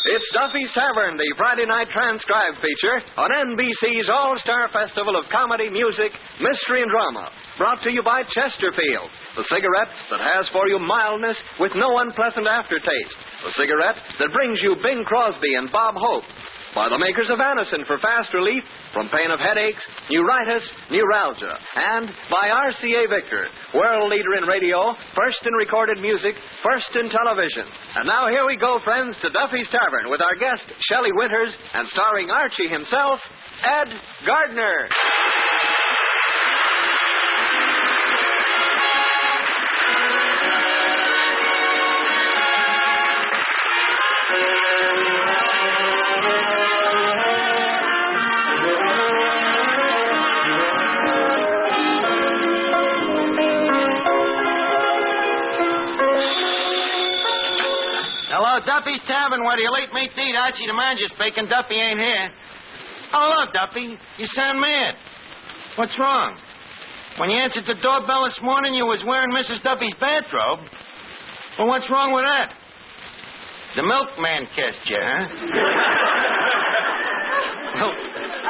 It's Duffy'S Tavern, the Friday night transcribed feature on NBC's All-Star Festival of Comedy, Music, Mystery, and Drama. Brought to you by Chesterfield, the cigarette that has for you mildness with no unpleasant aftertaste. The cigarette that brings you Bing Crosby and Bob Hope. By the makers of Anacin for fast relief from pain of headaches, neuritis, neuralgia. And by RCA Victor, world leader in radio, first in recorded music, first in television. And now here we go, friends, to Duffy'S Tavern with our guest, Shelley Winters, and starring Archie himself, Ed Gardner. Duffy'S Tavern, where do you late meet to eat? Archie the manager speaking. Duffy ain't here. Hello, Duffy. You sound mad. What's wrong? When you answered the doorbell this morning, you was wearing Mrs. Duffy's bathrobe. Well, what's wrong with that? The milkman kissed you, huh? Well,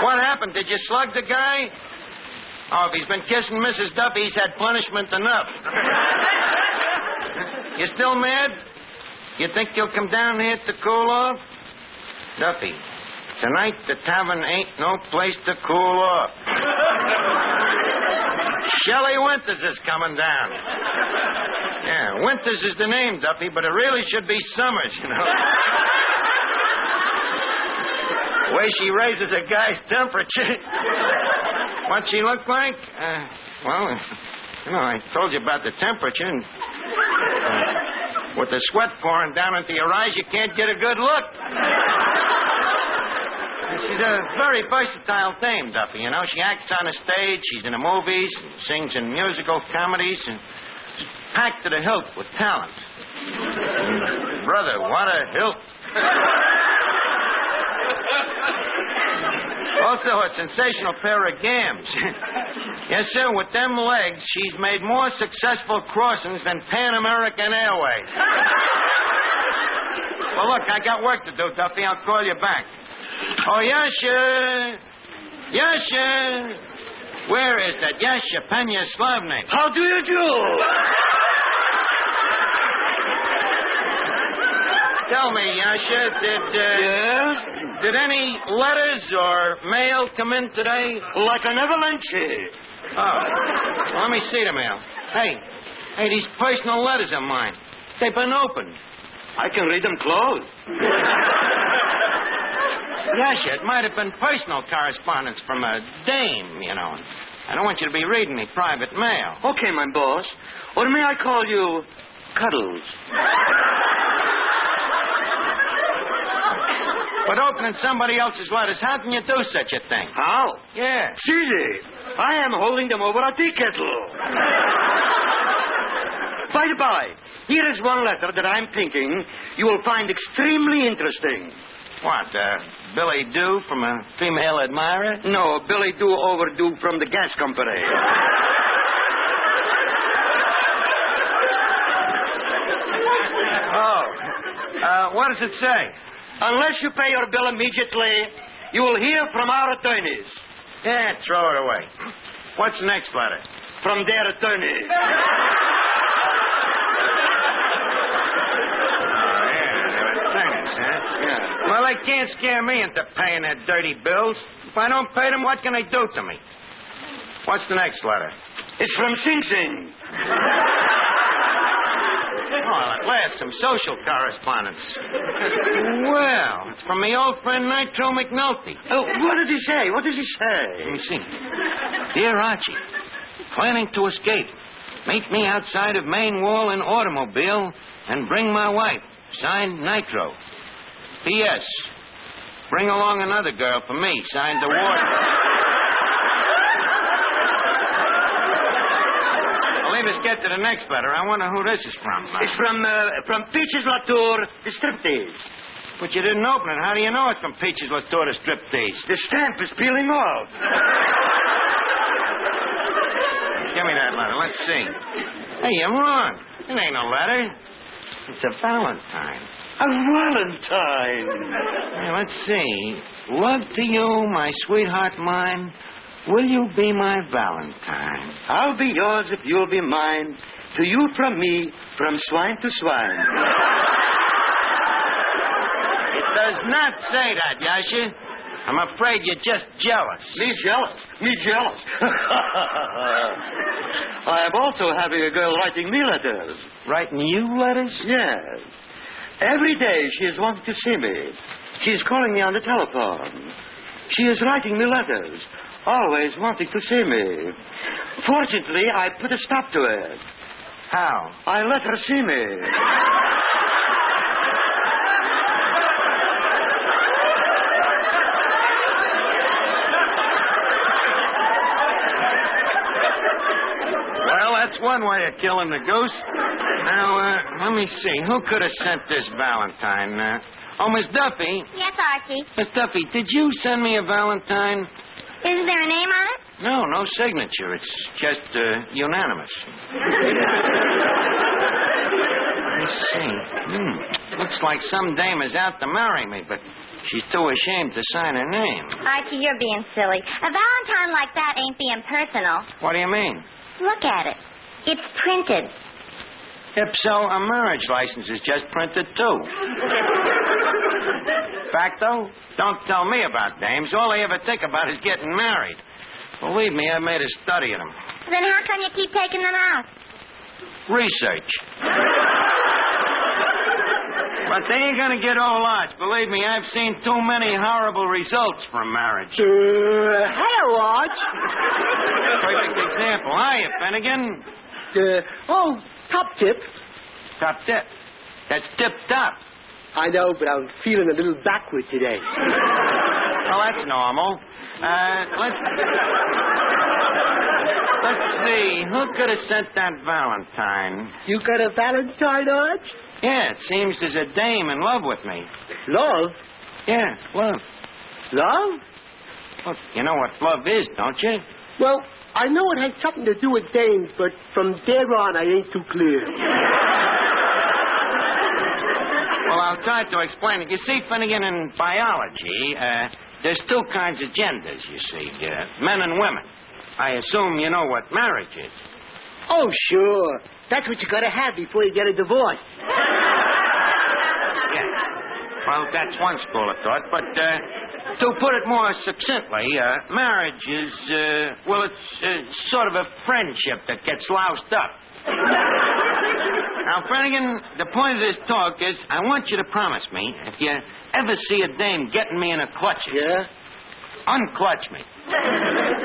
what happened? Did you slug the guy? Oh, if he's been kissing Mrs. Duffy, he's had punishment enough. You still mad? You think you'll come down here to cool off? Duffy, tonight the tavern ain't no place to cool off. Shelley Winters is coming down. Yeah, Winters is the name, Duffy, but it really should be Summers, you know. The way she raises a guy's temperature. What she look like? Well, you know, I told you about the temperature, and... with the sweat pouring down into your eyes, you can't get a good look. She's a very versatile dame, Duffy, you know. She acts on the stage, she's in the movies, sings in musical comedies, and she's packed to the hilt with talent. Brother, what a hilt. Also a sensational pair of gams. Yes, sir, with them legs, she's made more successful crossings than Pan American Airways. Well, look, I got work to do, Duffy. I'll call you back. Oh, Yasha. Yasha. Where is that? Yasha Penya Slavnik. How do you do? Tell me, Yasha, Yes? did any letters or mail come in today? Like an avalanche. Oh. Well, let me see the mail. Hey, these personal letters of mine. They've been opened. I can read them closed. Yes, it might have been personal correspondence from a dame, you know. I don't want you to be reading me private mail. Okay, my boss. Or may I call you Cuddles? But opening somebody else's letters, how can you do such a thing? How? Yeah. See, I am holding them over a tea kettle. By the by, here is one letter that I'm thinking you will find extremely interesting. What, Billy Doo from a female admirer? No, Billy Doo overdue from the gas company. What does it say? Unless you pay your bill immediately, you will hear from our attorneys. Yeah, throw it away. What's the next letter? From their attorneys. Yeah. Well, they can't scare me into paying their dirty bills. If I don't pay them, what can they do to me? What's the next letter? It's from Sing Sing. Oh, at last, some social correspondence. Well, it's from my old friend Nitro McNulty. Oh, what did he say? What does he say? Let me see. Dear Archie, planning to escape. Meet me outside of main wall in automobile and bring my wife. Signed, Nitro. P.S. Bring along another girl for me. Signed, the warden. Well, leave us get to the next letter. I wonder who this is from. It's from Peaches Latour, the striptease. But you didn't open it. How do you know it's from Peaches Latour, the striptease? The stamp is peeling off. Give me that letter. Let's see. Hey, you're wrong. It ain't no letter. It's a Valentine. A Valentine. Now, let's see. Love to you, my sweetheart mine. Will you be my Valentine? I'll be yours if you'll be mine. To you from me, from swine to swine. It does not say that, Yasha. I'm afraid you're just jealous. Me jealous. Me jealous. I am also having a girl writing me letters. Writing you letters? Yes. Every day she is wanting to see me. She is calling me on the telephone. She is writing me letters, always wanting to see me. Fortunately, I put a stop to it. How? I let her see me. Well, that's one way of killing the goose. Now, let me see. Who could have sent this Valentine? Miss Duffy. Yes, Archie. Miss Duffy, did you send me a Valentine? Isn't there a name on it? No signature. It's just unanimous. Let me see. Looks like some dame is out to marry me, but she's too ashamed to sign her name. Archie, you're being silly. A Valentine like that ain't being personal. What do you mean? Look at it. It's printed. If so, a marriage license is just printed, too. Fact, though, don't tell me about dames. All they ever think about is getting married. Believe me, I've made a study of them. Then how come you keep taking them out? Research. But they ain't gonna get all lots. Believe me, I've seen too many horrible results from marriage. Hello, Arch. Perfect example. Hiya, Finnegan. Top tip. Top tip. That's tip-top. I know, but I'm feeling a little backward today. Well, that's normal. Let's see. Who could have sent that Valentine? You got a Valentine, Arch? Yeah, it seems there's a dame in love with me. Love? Yeah, love. Love? Look, you know what love is, don't you? Well, I know it has something to do with dames, but from there on, I ain't too clear. Well, I'll try to explain it. You see, Finnegan, in biology, there's two kinds of genders, you see, men and women. I assume you know what marriage is. Oh, sure. That's what you gotta have before you get a divorce. Yeah. Well, that's one school of thought, but to put it more succinctly, marriage is, it's sort of a friendship that gets loused up. Now, Finnegan, the point of this talk is I want you to promise me if you ever see a dame getting me in a clutch, unclutch me.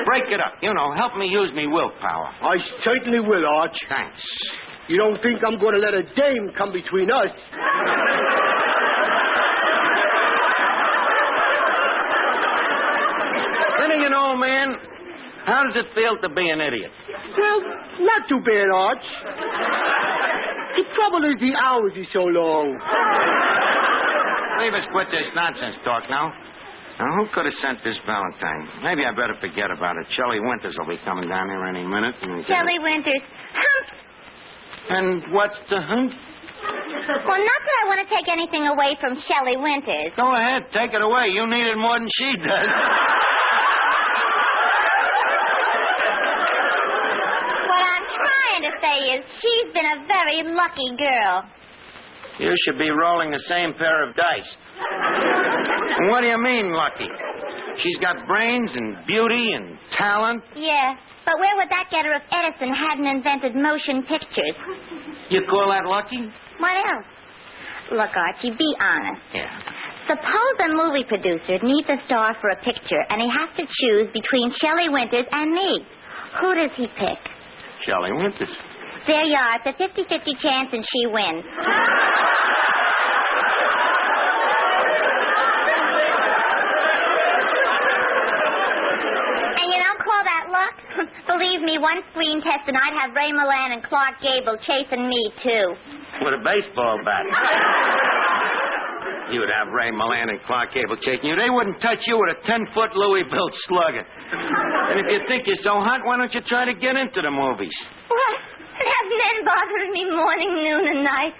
Break it up. You know, help me use me willpower. I certainly will, Arch. Thanks. You don't think I'm going to let a dame come between us? Finnegan, old man, how does it feel to be an idiot? Well, not too bad, Arch. The trouble is the hours are so long. Leave us quit this nonsense talk now. Now, who could have sent this Valentine? Maybe I better forget about it. Shelley Winters will be coming down here any minute. Shelley Winters. Humph! And what's the humph? Well, not that I want to take anything away from Shelley Winters. Go ahead, take it away. You need it more than she does. What I'm trying to say is she's been a very lucky girl. You should be rolling the same pair of dice. What do you mean, lucky? She's got brains and beauty and talent. Yeah, but where would that get her if Edison hadn't invented motion pictures? You call that lucky? What else? Look, Archie, be honest. Yeah. Suppose a movie producer needs a star for a picture, and he has to choose between Shelley Winters and me. Who does he pick? Shelley Winters. There you are. It's a 50-50 chance, and she wins. Believe me, one screen test and I'd have Ray Milland and Clark Gable chasing me, too. With a baseball bat. You would have Ray Milland and Clark Gable chasing you. They wouldn't touch you with a 10-foot Louis-built slugger. And if you think you're so hot, why don't you try to get into the movies? What? Have men bothering me morning, noon, and night?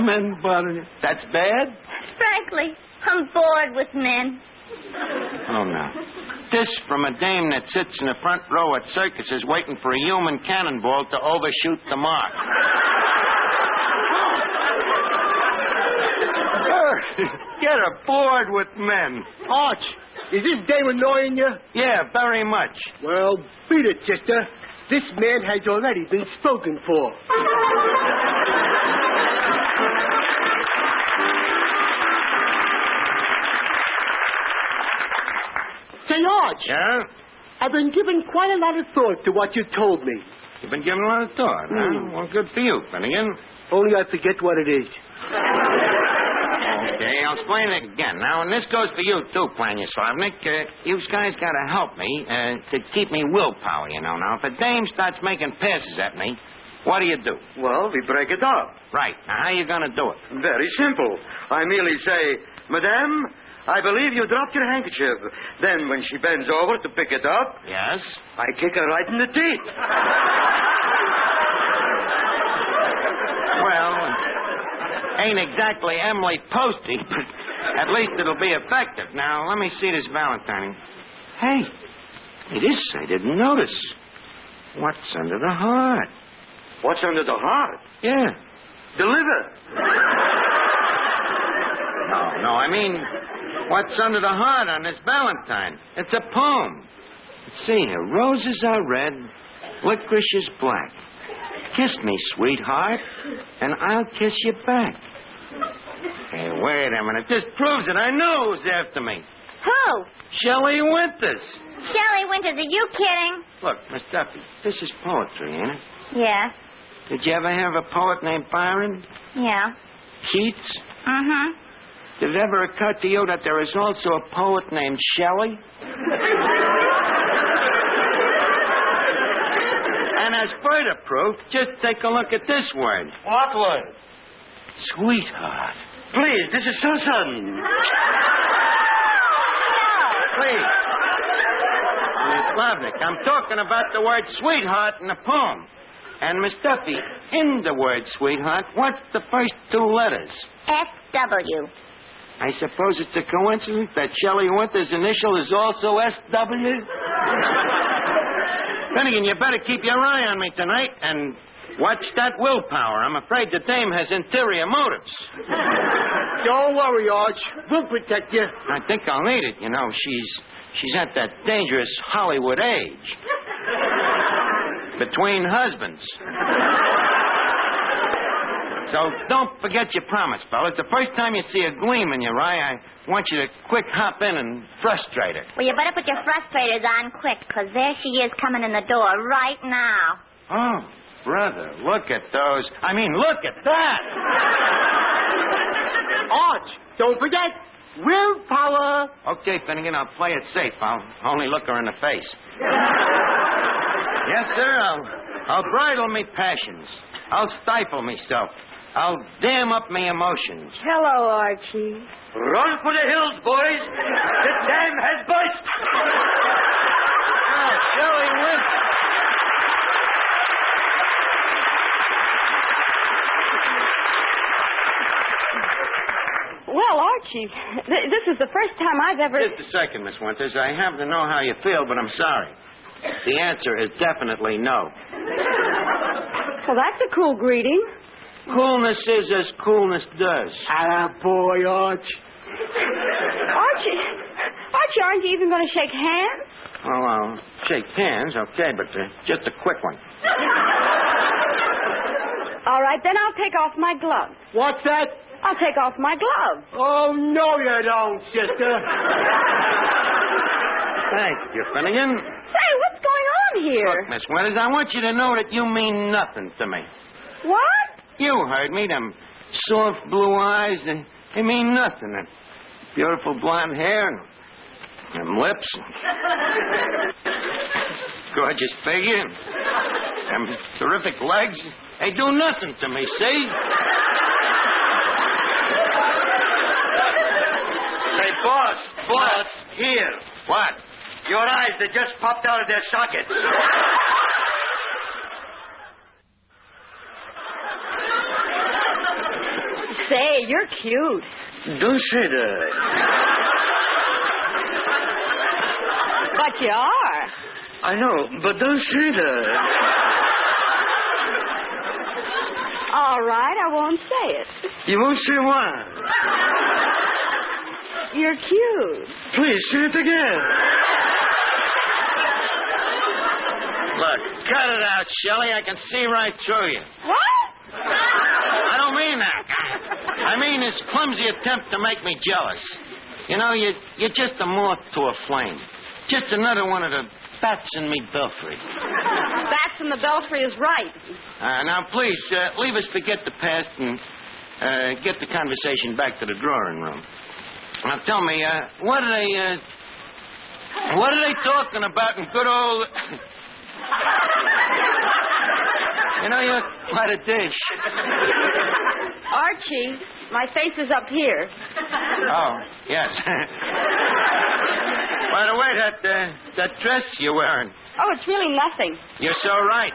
Men bothering you. That's bad? Frankly, I'm bored with men. Oh, no. This from a dame that sits in the front row at circuses waiting for a human cannonball to overshoot the mark. Get her bored with men. Arch, is this dame annoying you? Yeah, very much. Well, beat it, sister. This man has already been spoken for. Say, Arch. Yeah? I've been giving quite a lot of thought to what you told me. You've been giving a lot of thought, huh? Well, good for you, Finnegan. Only I forget what it is. Okay, I'll explain it again. Now, and this goes for you, too, Planislavnik. You guys got to help me to keep me willpower, you know. Now, if a dame starts making passes at me, what do you do? Well, we break it up. Right. Now, how you going to do it? Very simple. I merely say, Madame, I believe you dropped your handkerchief. Then, when she bends over to pick it up, Yes? I kick her right in the teeth. Well, ain't exactly Emily Posty, but at least it'll be effective. Now, let me see this Valentine. Hey, this I didn't notice. What's under the heart? What's under the heart? Yeah. The liver. No, I mean, what's under the heart on this Valentine? It's a poem. Let's see here. Roses are red, licorice is black. Kiss me, sweetheart, and I'll kiss you back. Hey, wait a minute. This proves it. I know who's after me. Who? Shelley Winters. Shelley Winters, are you kidding? Look, Miss Duffy, this is poetry, ain't it? Yeah. Did you ever have a poet named Byron? Yeah. Keats? Mm-hmm. Did it ever occur to you that there is also a poet named Shelley? And as further proof, just take a look at this word. What word? Sweetheart. Please, this is so sudden. Please. Miss Slavnik, I'm talking about the word sweetheart in the poem. And, Miss Duffy, in the word sweetheart, what's the first two letters? S.W. I suppose it's a coincidence that Shelley Winter's initial is also S.W.? Finnegan, you better keep your eye on me tonight and watch that willpower. I'm afraid the dame has interior motives. Don't worry, Arch. We'll protect you. I think I'll need it. You know, she's at that dangerous Hollywood age. Between husbands. So don't forget your promise, fellas. The first time you see a gleam in your eye, I want you to quick hop in and frustrate her. Well, you better put your frustrators on quick, because there she is coming in the door right now. Oh, brother, look at those. I mean, look at that. Arch, don't forget, willpower. Okay, Finnegan, I'll play it safe. I'll only look her in the face. Yes, sir, I'll bridle me passions. I'll stifle myself. I'll dam up me emotions. Hello, Archie. Run for the hills, boys. The dam has burst. Oh, Shelley Winters. Well, Archie, this is the first time I've ever... Just a second, Miss Winters. I happen to know how you feel, but I'm sorry. The answer is definitely no. Well, that's a cool greeting. Coolness is as coolness does. Ah, boy, Arch. Archie, aren't you even going to shake hands? Well, I'll shake hands, okay, but just a quick one. All right, then I'll take off my glove. What's that? I'll take off my glove. Oh, no, you don't, sister. Thank you, Finnegan. Say, what's going on here? Look, Miss Winters, I want you to know that you mean nothing to me. What? You heard me. Them soft blue eyes, they mean nothing. That beautiful blonde hair and them lips. Gorgeous figure. Them terrific legs. They do nothing to me, see? Say, boss, here. What? Your eyes, they just popped out of their sockets. Say, you're cute. Don't say that. But you are. I know, but don't say that. All right, I won't say it. You won't say why. You're cute. Please, say it again. Look, cut it out, Shelley. I can see right through you. What? I don't mean that. I mean this clumsy attempt to make me jealous. You know, you're just a moth to a flame. Just another one of the bats in me belfry. Bats in the belfry is right. Now, please, leave us forget the past and get the conversation back to the drawing room. Now, tell me, what are they talking about in good old... You know, you're quite a dish. Archie, my face is up here. Oh, yes. By the way, that dress you're wearing. Oh, it's really nothing. You're so right.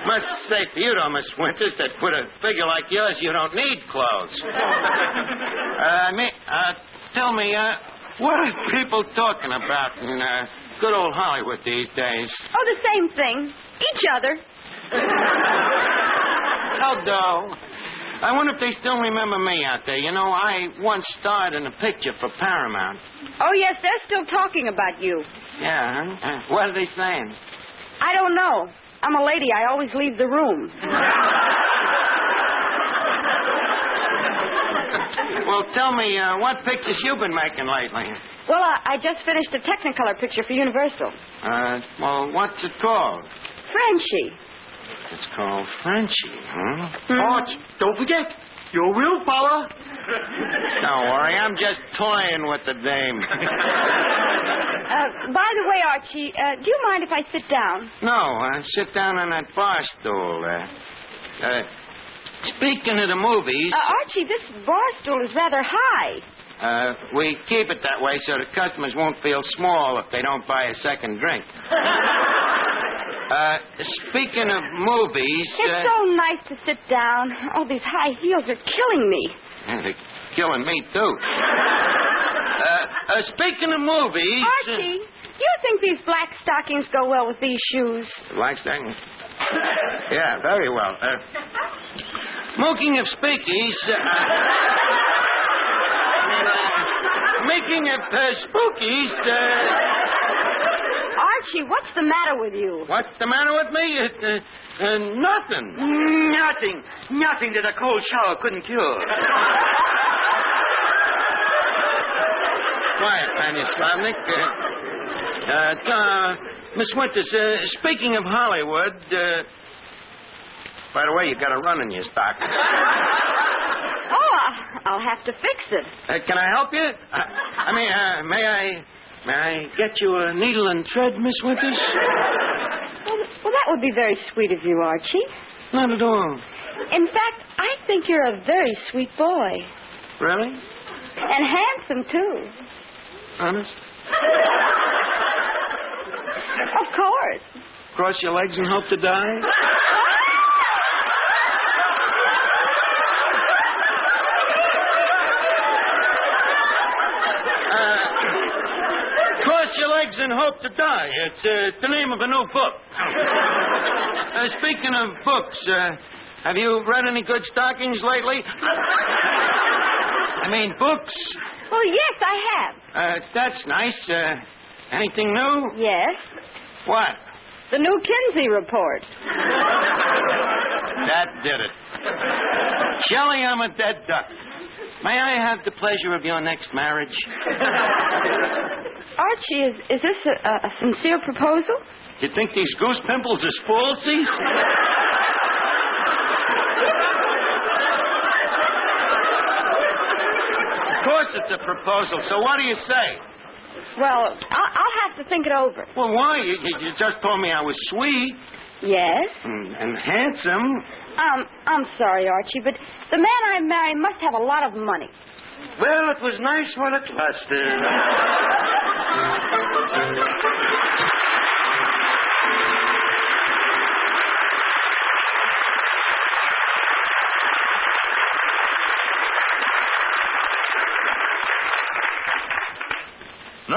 Must say for you, though, Miss Winters, that with a figure like yours, you don't need clothes. Tell me, what are people talking about in good old Hollywood these days? Oh, the same thing. Each other. How dull. I wonder if they still remember me out there. You know, I once starred in a picture for Paramount. Oh, yes, they're still talking about you. Yeah, huh? What are they saying? I don't know. I'm a lady. I always leave the room. Well, tell me, what pictures you been making lately? Well, I just finished a Technicolor picture for Universal. Well, what's it called? Frenchie. It's called Frenchie, huh? Arch, don't forget, your willpower. Don't worry, I'm just toying with the dame. By the way, Archie, do you mind if I sit down? No, sit down on that bar stool. Speaking of the movies... Archie, this bar stool is rather high. We keep it that way so the customers won't feel small if they don't buy a second drink. Speaking of movies... It's so nice to sit down. Oh, these high heels are killing me. They're killing me, too. Speaking of movies... Archie, do you think these black stockings go well with these shoes? Black stockings? Yeah, very well. Smoking of speakies... making of spookies... Archie, what's the matter with you? What's the matter with me? Nothing. Nothing that a cold shower couldn't cure. Quiet, Panya Slavnik. Miss Winters, speaking of Hollywood, by the way, you got a run in your stock. Oh, I'll have to fix it. Can I help you? May I get you a needle and thread, Miss Winters? Well, that would be very sweet of you, Archie. Not at all. In fact, I think you're a very sweet boy. Really? And handsome, too. Honest? Of course. Cross your legs and hope to die? Cross your legs and hope to die. It's the name of a new book. Speaking of books, have you read any good stockings lately? I mean, books. Oh, yes, I have. That's nice. Anything new? Yes. What? The new Kinsey report. That did it. Shelley, I'm a dead duck. May I have the pleasure of your next marriage? Archie, is this a sincere proposal? You think these goose pimples are falsies? Of course it's a proposal, so what do you say? Well, I'll have to think it over. Well, why? You just told me I was sweet. Yes? And handsome. I'm sorry, Archie, but the man I marry must have a lot of money. Well, it was nice while it lasted.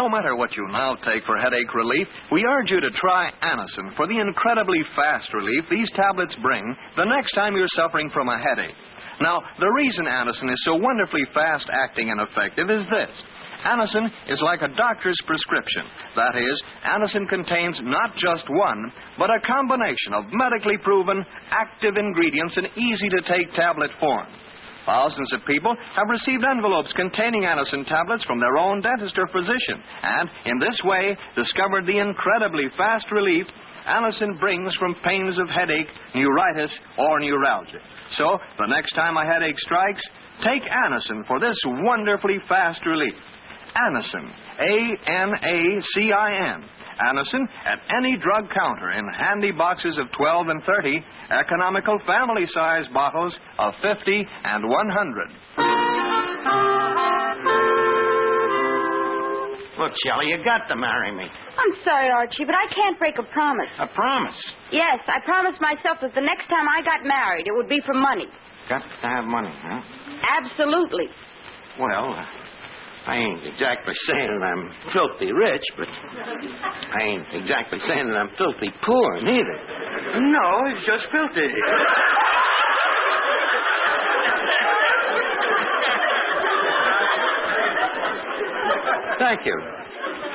no matter what you now take for headache relief, we urge you to try Anacin for the incredibly fast relief these tablets bring the next time you're suffering from a headache. Now, the reason Anacin is so wonderfully fast-acting and effective is this. Anacin is like a doctor's prescription. That is, Anacin contains not just one, but a combination of medically proven, active ingredients in easy-to-take tablet form. Thousands of people have received envelopes containing Anacin tablets from their own dentist or physician, and in this way discovered the incredibly fast relief Anacin brings from pains of headache, neuritis, or neuralgia. So, the next time a headache strikes, take Anacin for this wonderfully fast relief. Anacin, A-N-A-C-I-N. Anacin at any drug counter in handy boxes of 12 and 30, economical family-size bottles of 50 and 100. Look, Shelley, you got to marry me. I'm sorry, Archie, but I can't break a promise. A promise? Yes, I promised myself that the next time I got married, it would be for money. Got to have money, huh? Absolutely. Well, I ain't exactly saying that I'm filthy rich, but I ain't exactly saying that I'm filthy poor, neither. No, it's just filthy. Thank you.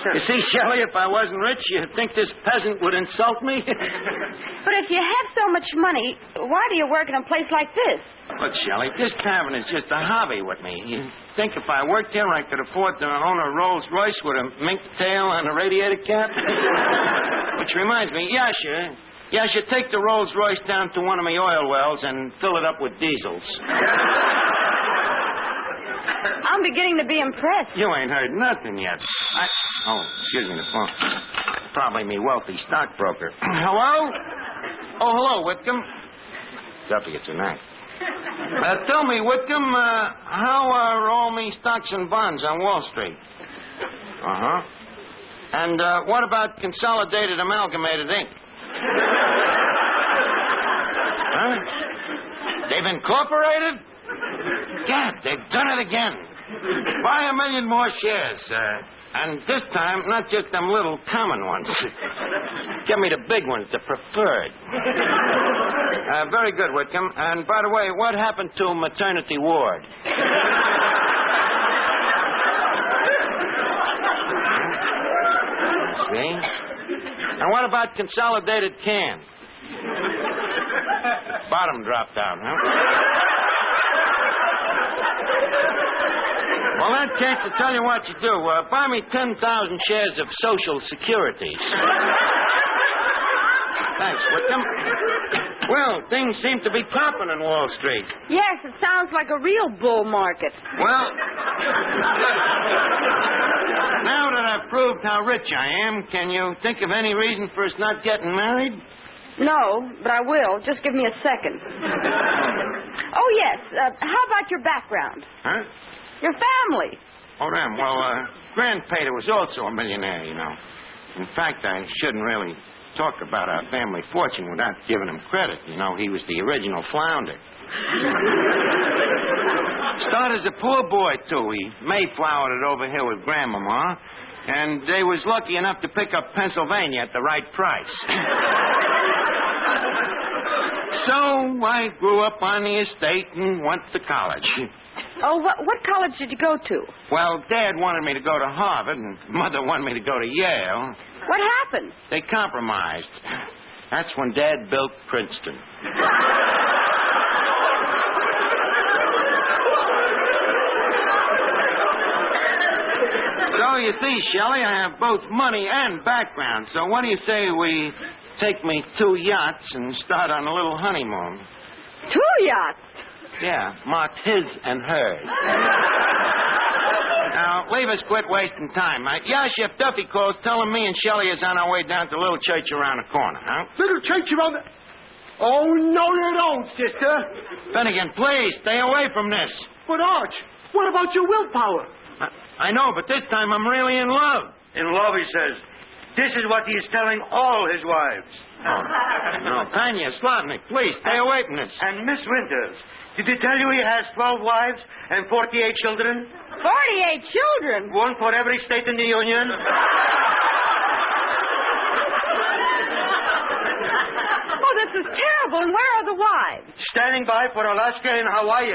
You see, Shelley, if I wasn't rich, you'd think this peasant would insult me? But if you have so much money, why do you work in a place like this? Look, Shelley, this tavern is just a hobby with me. You think if I worked here, I could afford to own a Rolls Royce with a mink tail and a radiator cap? Which reminds me, Yasha, take the Rolls Royce down to one of my oil wells and fill it up with diesels. I'm beginning to be impressed. You ain't heard nothing yet. Excuse me, the phone. Probably me wealthy stockbroker. Hello? Oh, hello, Whitcomb. Duffy, it's a knife. Tell me, Whitcomb, how are all me stocks and bonds on Wall Street? Uh-huh. And what about Consolidated Amalgamated Inc.? Huh? They've incorporated? God, they've done it again. Buy 1 million more shares, and this time, not just them little common ones. Get me the big ones, the preferred. Very good, Whitcomb. And by the way, what happened to maternity ward? See? And what about consolidated can? Bottom dropped out, huh? Well, in that case, to tell you what you do, buy me 10,000 shares of Social Securities. Thanks, Whitcomb. Well, things seem to be popping in Wall Street. Yes, it sounds like a real bull market. Well, now that I've proved how rich I am, can you think of any reason for us not getting married? No, but I will. Just give me a second. Oh, yes. How about your background? Huh? Your family. Oh, them. Well, Grandpater was also a millionaire, you know. In fact, I shouldn't really talk about our family fortune without giving him credit. You know, he was the original flounder. Started as a poor boy, too. He Mayflowered it over here with Grandmama, and they was lucky enough to pick up Pennsylvania at the right price. So I grew up on the estate and went to college. Oh, what college did you go to? Well, Dad wanted me to go to Harvard, and Mother wanted me to go to Yale. What happened? They compromised. That's when Dad built Princeton. So, you see, Shelley, I have both money and background. So what do you say we take me 2 yachts and start on a little honeymoon? 2 yachts? Yeah, marked his and hers. Now, leave us quit wasting time. If Duffy calls, tell him me and Shelley is on our way down to a little church around the corner, huh? Little church around the... Oh, no, you don't, sister. Finnegan, please, stay away from this. But, Arch, what about your willpower? I know, but this time I'm really in love. In love, he says. This is what he is telling all his wives. No, Tanya, Slotnick, please, stay away from this. And Miss Winters, did he tell you he has 12 wives and 48 children? 48 children? One for every state in the Union. Oh, this is terrible. And where are the wives? Standing by for Alaska and Hawaii.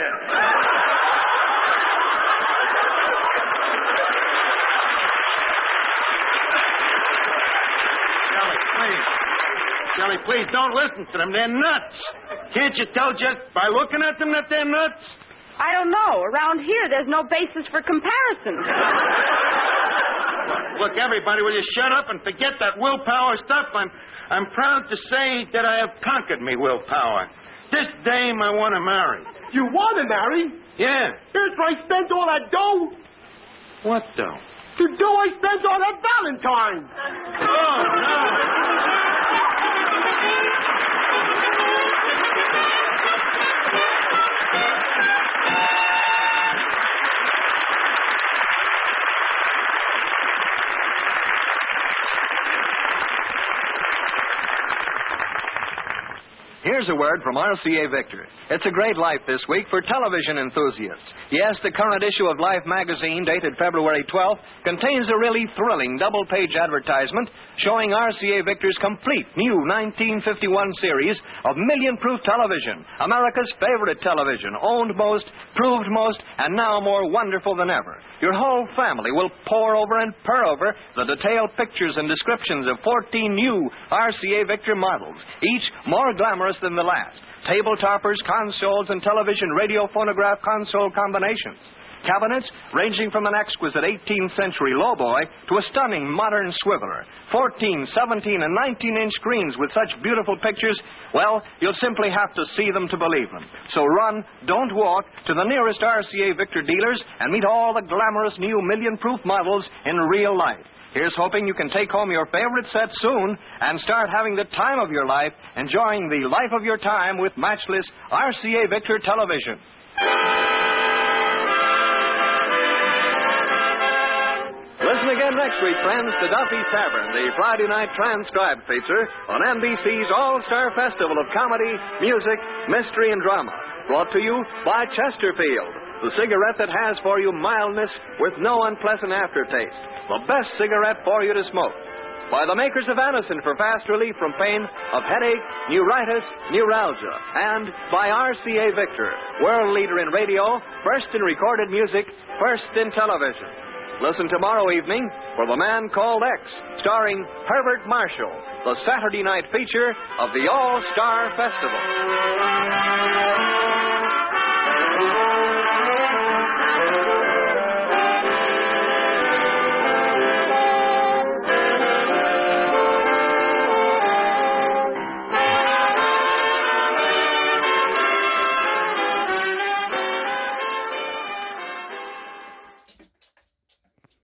Shelley, please don't listen to them. They're nuts. Can't you tell just by looking at them that they're nuts? I don't know. Around here, there's no basis for comparison. Look, everybody, will you shut up and forget that willpower stuff? I'm proud to say that I have conquered me willpower. This dame I want to marry. You want to marry? Yeah. Here's where I spent all that dough. What dough? The dough I spent on that Valentine. Oh, no. Here's a word from RCA Victor. It's a great life this week for television enthusiasts. Yes, the current issue of Life magazine, dated February 12th, contains a really thrilling double-page advertisement showing RCA Victor's complete new 1951 series of million-proof television, America's favorite television, owned most, proved most, and now more wonderful than ever. Your whole family will pore over and purr over the detailed pictures and descriptions of 14 new RCA Victor models, each more glamorous than the last. Table toppers, consoles, and television radio phonograph console combinations. Cabinets ranging from an exquisite 18th century lowboy to a stunning modern swiveler. 14, 17, and 19-inch screens with such beautiful pictures, well, you'll simply have to see them to believe them. So run, don't walk, to the nearest RCA Victor dealers and meet all the glamorous new million-proof models in real life. Here's hoping you can take home your favorite set soon and start having the time of your life, enjoying the life of your time with matchless RCA Victor television. Listen again next week, friends, to Duffy'S Tavern, the Friday night transcribed feature on NBC's All-Star Festival of Comedy, Music, Mystery, and Drama. Brought to you by Chesterfield, the cigarette that has for you mildness with no unpleasant aftertaste. The best cigarette for you to smoke. By the makers of Anacin for fast relief from pain of headache, neuritis, neuralgia. And by RCA Victor, world leader in radio, first in recorded music, first in television. Listen tomorrow evening for The Man Called X, starring Herbert Marshall, the Saturday night feature of the All-Star Festival.